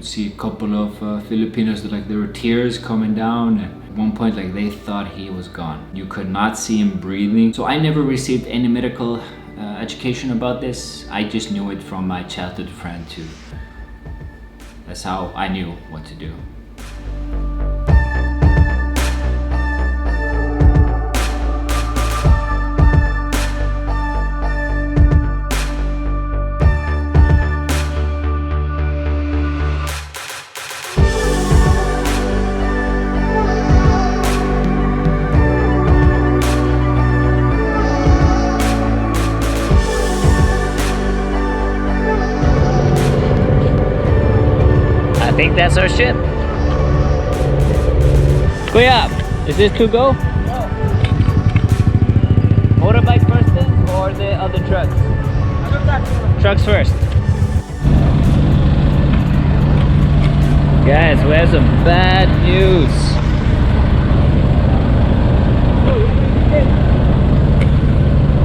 could see a couple of Filipinos that, like, there were tears coming down. At one point, like, they thought he was gone. You could not see him breathing. So I never received any medical education about this. I just knew it from my childhood friend too. That's how I knew what to do. I think that's our ship. Kuya, is this to go? No. Motorbike first then, or the other trucks? Trucks first. Guys, we have some bad news.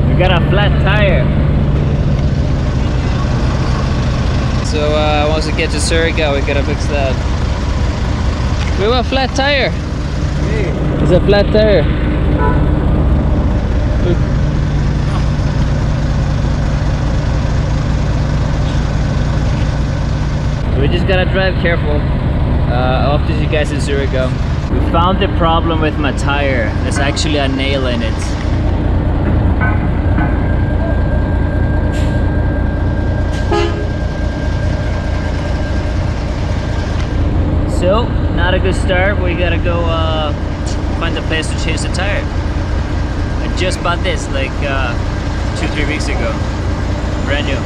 We got a flat tire. So once we get to Surigao, we gotta fix that. We have a flat tire. It's a flat tire. We just gotta drive careful. I'll have to see you guys in Surigao. We found the problem with my tire. There's actually a nail in it. So, not a good start. We gotta go find a place to change the tire. I just bought this like 2-3 weeks ago. Brand new.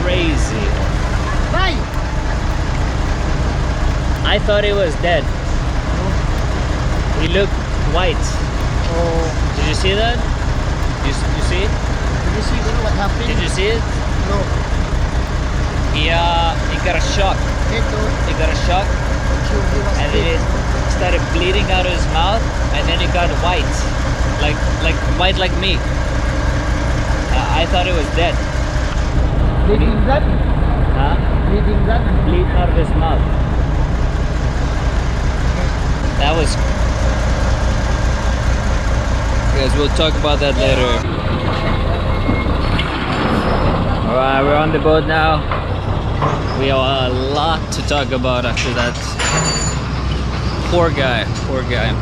Crazy. Why? I thought he was dead. He looked white. Oh, Did you see that? You see it? did you see what happened? Did you see it? No. He got a shock. He got a shock, and then it started bleeding out of his mouth, and then it got white, like white like me. I thought he was dead. Bleeding blood? Huh? Bleeding blood? Bleed out of his mouth. That was. Guys, we'll talk about that later. Alright, we're on the boat now. We have a lot to talk about after that. Poor guy, poor guy.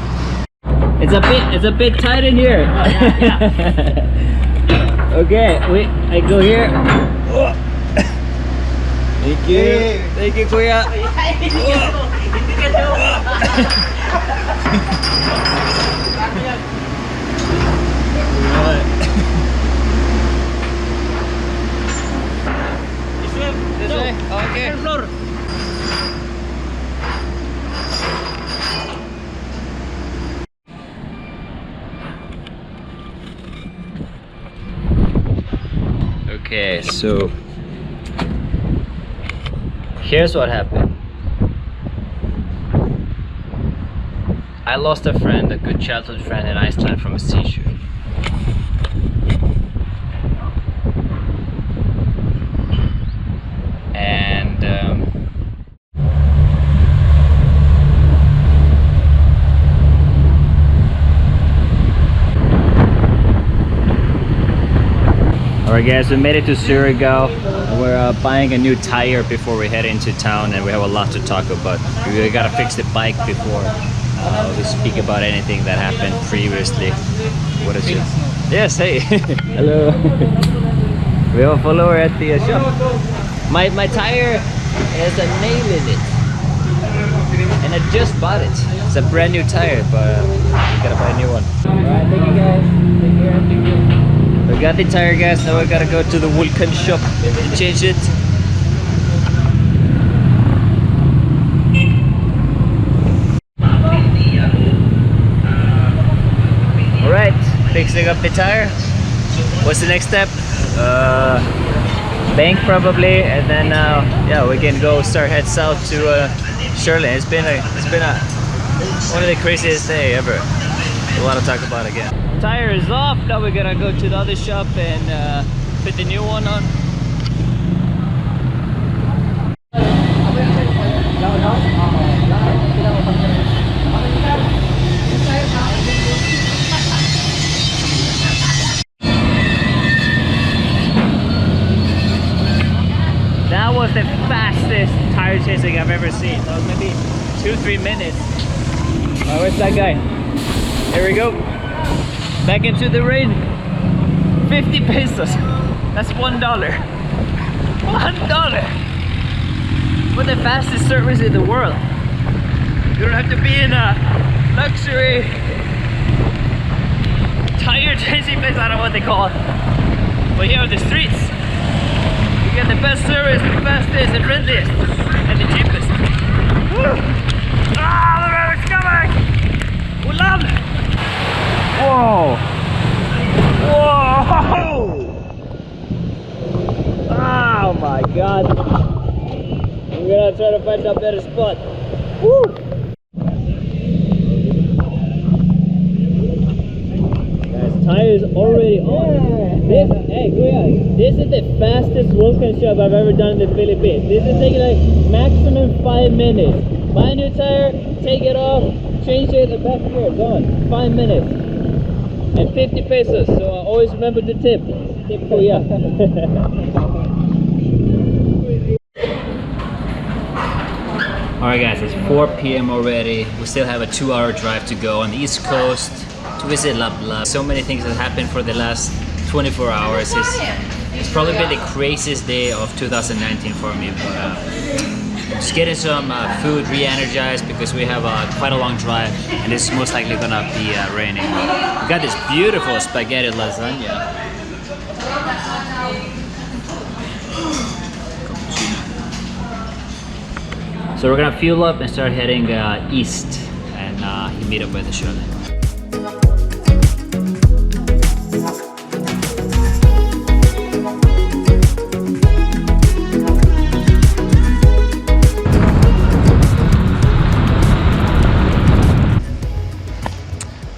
It's a bit tight in here. Okay, I go here. Thank you. Thank you, Kuya. This way? Okay. Floor. Okay, so here's what happened. I lost a friend, a good childhood friend in Iceland from a seizure. Alright guys, we made it to Surigao. We're buying a new tire before we head into town, and we have a lot to talk about. We gotta fix the bike before we speak about anything that happened previously. What is it? Yes, hey! Hello! We have a follower at the shop. My tire has a nail in it. And I just bought it. It's a brand new tire, but we gotta buy a new one. Alright, thank you guys. Take care, thank you. We got the tire, guys. Now we gotta go to the Vulcan shop and change it. Alright, fixing up the tire. What's the next step? Bank probably, and then yeah, we can go head south to Shirley. It's been one of the craziest day ever. A lot to talk about again. Tire is off. Now we're gonna go to the other shop and put the new one on. That was the fastest tire chasing I've ever seen. That was maybe 2-3 minutes. Oh, where's that guy? Here we go. Back into the rain. 50 pesos. That's $1. $1 for the fastest service in the world. You don't have to be in a luxury tire chasing place. I don't know what they call it. But here on the streets, you get the best service, the fastest, the friendliest, and the cheapest. Woo! Ah, the road's coming! Ulan! Whoa! Whoa! Oh my god! I'm gonna try to find a better spot. Woo! Guys, tire is already on. This, hey, this is the fastest Vulcan shop I've ever done in the Philippines. This is taking like maximum 5 minutes. Buy a new tire, take it off, change it, and back here, gone. 5 minutes. And 50 pesos, so always remember the tip. Tip kuya. Alright guys, it's 4 p.m. already. We still have a 2-hour drive to go on the East Coast to visit Lapla. So many things that happened for the last 24 hours. It's probably been the craziest day of 2019 for me, but just getting some food re-energized because we have quite a long drive and it's most likely gonna be raining. We got this beautiful spaghetti lasagna. So we're gonna fuel up and start heading east and meet up with the show.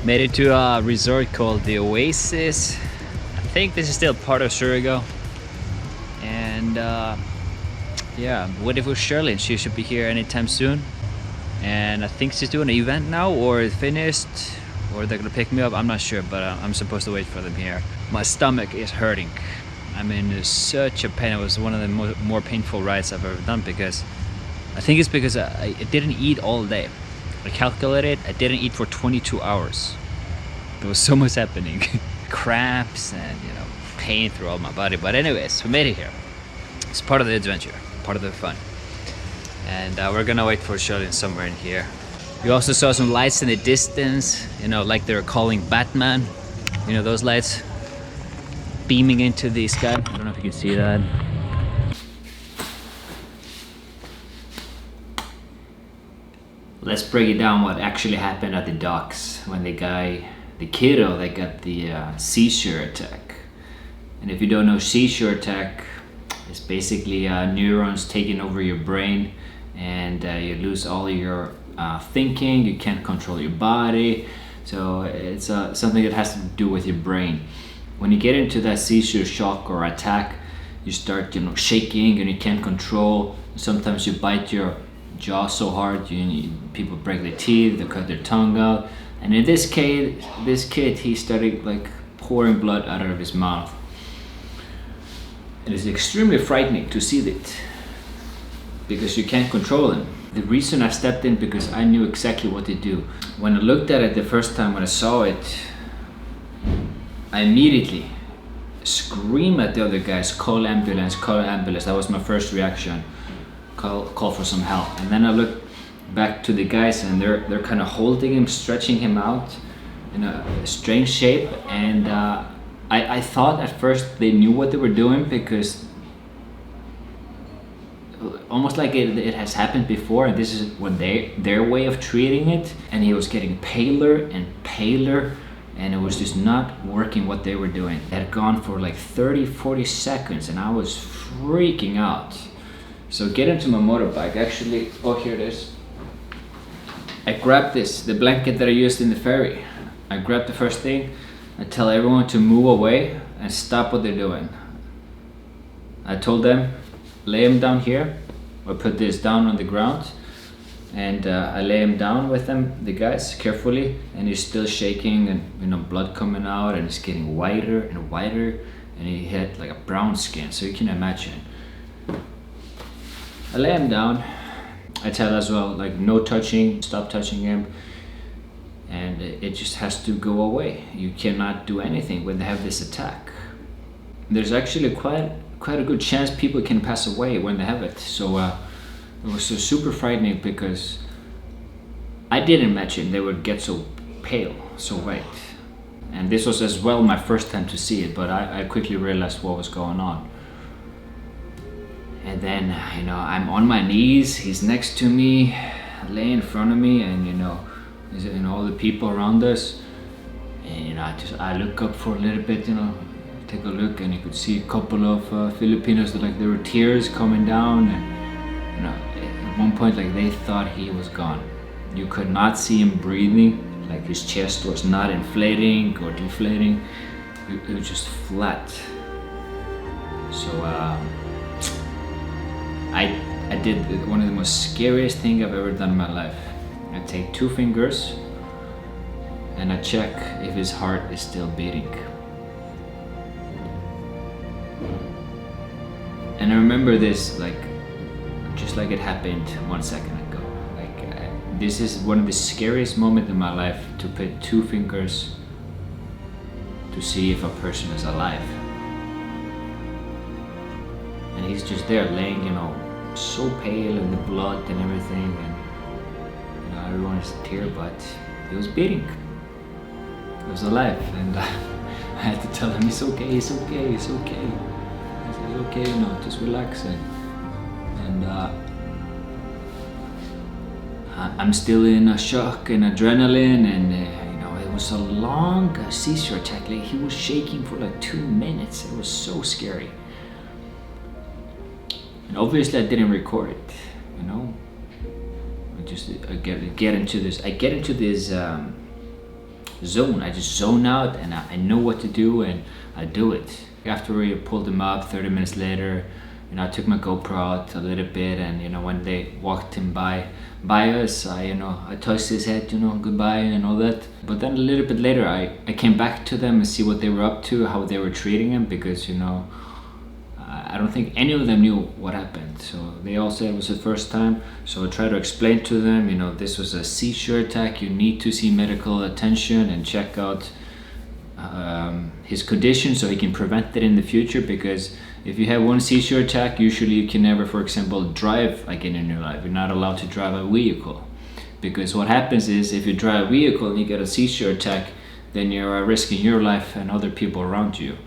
Made it to a resort called the Oasis. I think this is still part of Surigao. And yeah, I'm waiting for Shirley, and she should be here anytime soon. And I think she's doing an event now, or it's finished, or they're gonna pick me up. I'm not sure, but I'm supposed to wait for them here. My stomach is hurting. I'm in such a pain. It was one of the more painful rides I've ever done because I think it's because I didn't eat all day. I calculated, I didn't eat for 22 hours. There was so much happening. Cramps and, you know, pain through all my body. But anyways, we made it here. It's part of the adventure, part of the fun. And we're gonna wait for Shirley somewhere in here. We also saw some lights in the distance, you know, like they're calling Batman. You know, those lights beaming into the sky. I don't know if you can see that. Let's break it down what actually happened at the docks when the kiddo that got the seizure attack. And if you don't know, seizure attack is basically neurons taking over your brain, and you lose all your thinking, you can't control your body. So it's something that has to do with your brain. When you get into that seizure shock or attack, you start, you know, shaking and you can't control. Sometimes you bite your jaw so hard, people break their teeth, they cut their tongue out. And in this kid, he started like pouring blood out of his mouth. It is extremely frightening to see it because you can't control them. The reason I stepped in because I knew exactly what to do. When I looked at it the first time when I saw it, I immediately screamed at the other guys, call ambulance, call ambulance. That was my first reaction. Call for some help. And then I looked back to the guys and they're kind of holding him, stretching him out in a strange shape. And I thought at first they knew what they were doing because almost like it has happened before, and this is what their way of treating it. And he was getting paler and paler, and it was just not working what they were doing. It had gone for like 30-40 seconds and I was freaking out. So get into my motorbike, actually, oh here it is. I grabbed the blanket that I used in the ferry. I grabbed the first thing, I tell everyone to move away and stop what they're doing. I told them, lay him down here, or put this down on the ground. And I lay him down with them, the guys, carefully, and he's still shaking and blood coming out, and it's getting whiter and whiter, and he had like a brown skin, so you can imagine. I lay him down. I tell as well, like, no touching, stop touching him, and it just has to go away. You cannot do anything when they have this attack. There's actually quite a good chance people can pass away when they have it. So it was so super frightening because I didn't imagine they would get so pale, so white. And this was as well my first time to see it, but I quickly realized what was going on. And then, I'm on my knees, he's next to me, lay in front of me, and all the people around us. And I look up for a little bit, take a look, and you could see a couple of Filipinos that there were tears coming down, and at one point they thought he was gone. You could not see him breathing, like his chest was not inflating or deflating, it was just flat. So I did one of the most scariest things I've ever done in my life. I take 2 fingers and I check if his heart is still beating. And I remember this just like it happened 1 second ago. This is one of the scariest moments in my life, to put 2 fingers to see if a person is alive. And he's just there laying, so pale, and the blood and everything, and everyone is here, but he was beating. He was alive, and I had to tell him, it's okay, it's okay, it's okay. I said, it's okay, just relax. And I'm still in a shock and adrenaline, and it was a long seizure attack. He was shaking for 2 minutes. It was so scary. And obviously I didn't record it, I get into this zone. I just zone out, and I know what to do, and I do it. After we pulled him up 30 minutes later, I took my GoPro out a little bit, and when they walked him by us, I touched his head, goodbye and all that. But then a little bit later, I came back to them and see what they were up to, how they were treating him, because I don't think any of them knew what happened. So they all said it was the first time. So I tried to explain to them, this was a seizure attack. You need to see medical attention and check out his condition so he can prevent it in the future. Because if you have one seizure attack, usually you can never, for example, drive again in your life. You're not allowed to drive a vehicle. Because what happens is, if you drive a vehicle and you get a seizure attack, then you're risking your life and other people around you.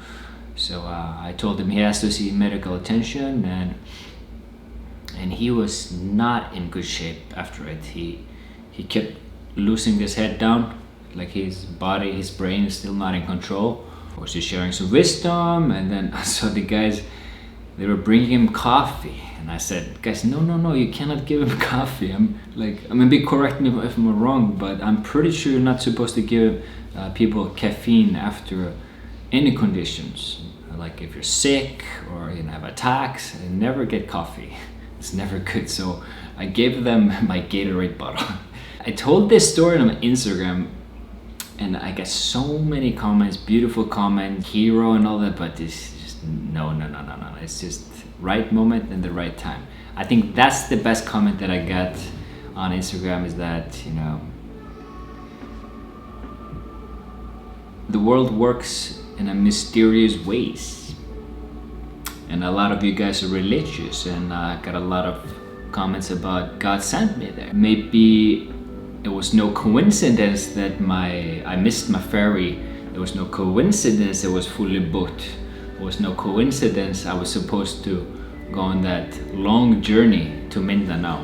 So I told him he has to see medical attention, and he was not in good shape after it. He kept losing his head down, like his body, his brain is still not in control. Of course, he's sharing some wisdom, and then I saw the guys, they were bringing him coffee, and I said, guys, no, you cannot give him coffee. Maybe correct me if I'm wrong, but I'm pretty sure you're not supposed to give people caffeine after any conditions. Like if you're sick or have attacks, never get coffee. It's never good. So I gave them my Gatorade bottle. I told this story on my Instagram, and I got so many comments, beautiful comments, hero and all that, but this no. It's just right moment and the right time. I think that's the best comment that I got on Instagram, is that, you know, the world works in a mysterious ways, and a lot of you guys are religious, and I got a lot of comments about God sent me there. Maybe it was no coincidence that I missed my ferry. It was no coincidence it was fully booked. It was no coincidence I was supposed to go on that long journey to Mindanao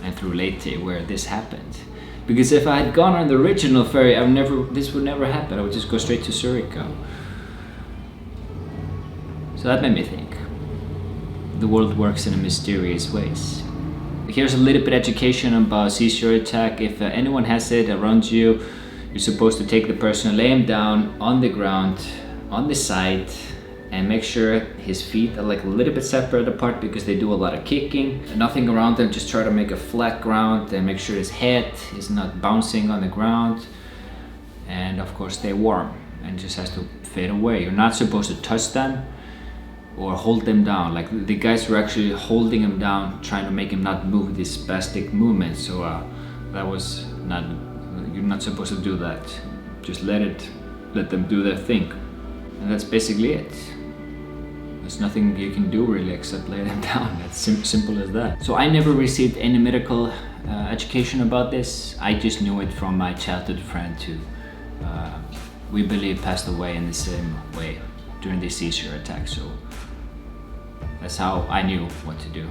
and through Leyte, where this happened. Because if I had gone on the original ferry, this would never happen. I would just go straight to Surigao. So that made me think. The world works in mysterious ways. Here's a little bit of education about seizure attack. If anyone has it around you, you're supposed to take the person, lay him down on the ground, on the side, and make sure his feet are like a little bit separate apart, because they do a lot of kicking. Nothing around them, just try to make a flat ground and make sure his head is not bouncing on the ground. And of course stay warm, and just has to fade away. You're not supposed to touch them or hold them down. Like the guys were actually holding him down, trying to make him not move these spastic movements. So that was not, you're not supposed to do that. Just let them do their thing. And that's basically it. There's nothing you can do really except lay them down. That's simple as that. So I never received any medical education about this. I just knew it from my childhood friend who we believe passed away in the same way during the seizure attack. So that's how I knew what to do.